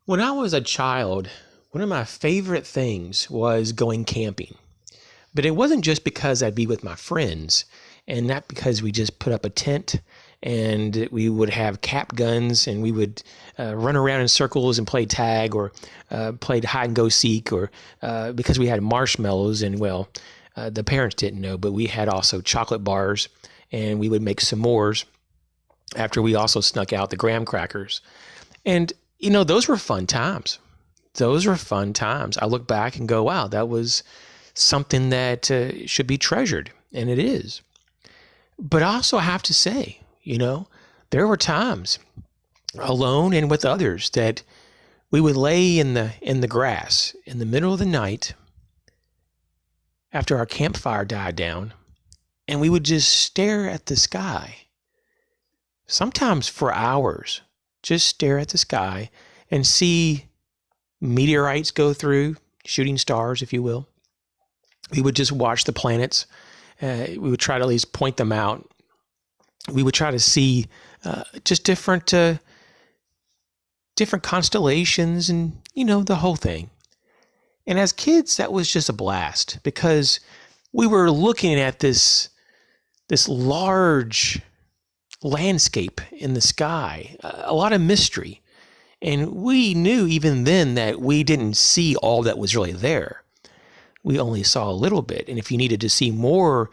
When I was a child, one of my favorite things was going camping. But it wasn't just because I'd be with my friends and not because we just put up a tent and we would have cap guns and we would run around in circles and play tag or play hide and go seek or because we had marshmallows and, well, the parents didn't know, but we had also chocolate bars and we would make s'mores after we also snuck out the graham crackers. And those were fun times. Those were fun times. I look back and go, wow, that was something that should be treasured, and it is. But I also have to say, there were times alone and with others that we would lay in the grass in the middle of the night after our campfire died down, and we would just stare at the sky, sometimes for hours. Just stare at the sky and see meteorites go through, shooting stars, if you will. We would just watch the planets. We would try to at least point them out. We would try to see just different constellations and, the whole thing. And as kids, that was just a blast because we were looking at this large landscape in the sky, a lot of mystery. And we knew even then that we didn't see all that was really there. We only saw a little bit. And if you needed to see more,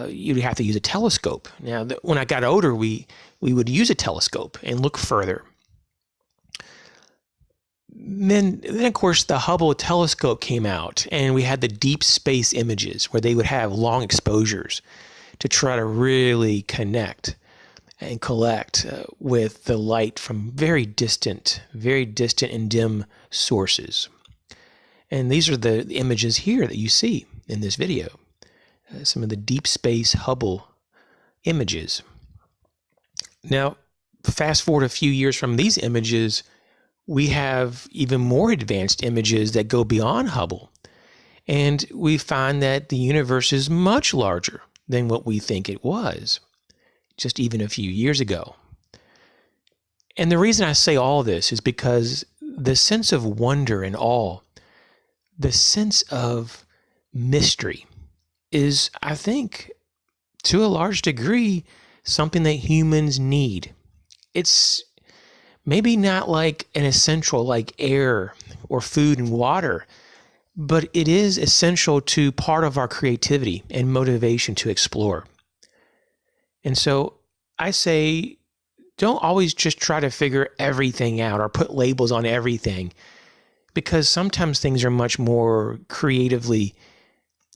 you'd have to use a telescope. Now, when I got older, we would use a telescope and look further. Then, of course, the Hubble telescope came out, and we had the deep space images where they would have long exposures to try to really connect and collect with the light from very distant and dim sources. And these are the images here that you see in this video, some of the deep space Hubble images. Now, fast forward a few years from these images, we have even more advanced images that go beyond Hubble. And we find that the universe is much larger than what we think it was just even a few years ago. And the reason I say all this is because the sense of wonder and awe, the sense of mystery is, I think, to a large degree, something that humans need. It's maybe not like an essential like air or food and water, but it is essential to part of our creativity and motivation to explore. And so I say, don't always just try to figure everything out or put labels on everything, because sometimes things are much more creatively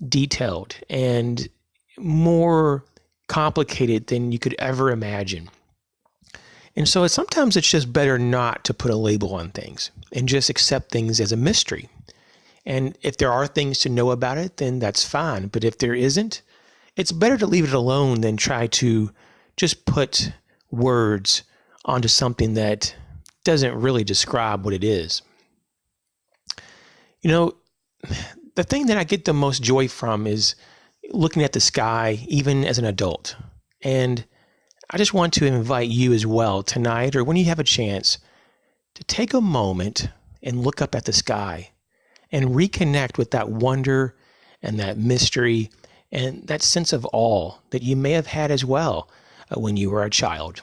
detailed and more complicated than you could ever imagine. And so sometimes it's just better not to put a label on things and just accept things as a mystery. And if there are things to know about it, then that's fine. But if there isn't, it's better to leave it alone than try to just put words onto something that doesn't really describe what it is. The thing that I get the most joy from is looking at the sky, even as an adult. And I just want to invite you as well tonight, or when you have a chance, to take a moment and look up at the sky and reconnect with that wonder and that mystery and that sense of awe that you may have had as well when you were a child.